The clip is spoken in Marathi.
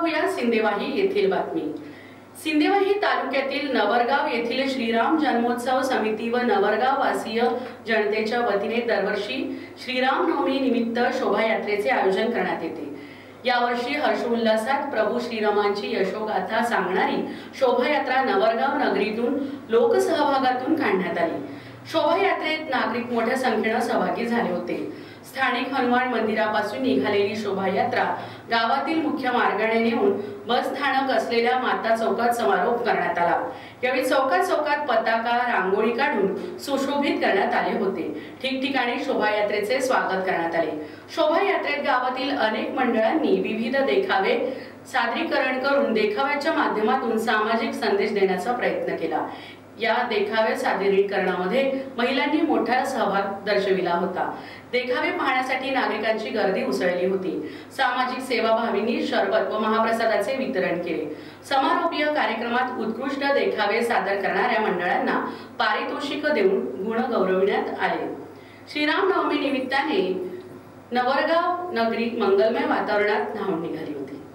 पाहूया सिंदेवाही येथील बातमी। सिंदेवाही तालुक्यातील नवरगाव येथील श्रीराम जन्मोत्सव समिती व नवरगाव वासीय जनतेच्या वतीने दरवर्षी श्रीराम नवमी निमित्त शोभायात्रेचे आयोजन करण्यात येते। यावर्षी हर्षोल्लासात प्रभू श्रीरामांची यशोगाथा सांगणारी शोभायात्रा नवरगाव नगरीतून लोकसहभागातून काढण्यात आली। शोभायात्रेत नागरिक मोठ्या संख्येने सहभागी झाले होते। स्थानिक हनुमान मंदिरापासून निघालेली शोभायात्रा गावातील मुख्य मार्गाने नेऊन बस स्थानक असलेल्या माता चौकात समारोप करण्यात आला। यावेळी चौकात पताका रांगोळी काढून सुशोभित करण्यात आले होते। ठिकठिकाणी शोभायात्रेचे स्वागत करण्यात आले। शोभायात्रेत गावातील अनेक मंडळांनी विविध देखावे सादरीकरण करून देखाव्याच्या माध्यमातून सामाजिक संदेश देण्याचा प्रयत्न केला। या देखावे सादरीकरणामध्ये महिलांनी मोठा सहभाग दर्शविला होता। देखावे पाहण्यासाठी नागरिकांची गर्दी उसळली होती। सामाजिक सेवाभावींनी शरबत व महाप्रसादाचे वितरण केले। समारोपीय कार्यक्रमात उत्कृष्ट देखावे सादर करणाऱ्या मंडळांना पारितोषिक देऊन गुण गौरविण्यात आले। श्रीराम नवमी निमित्ताने नवरगाव नगरी मंगलमय वातावरणात न्हाऊन निघाली।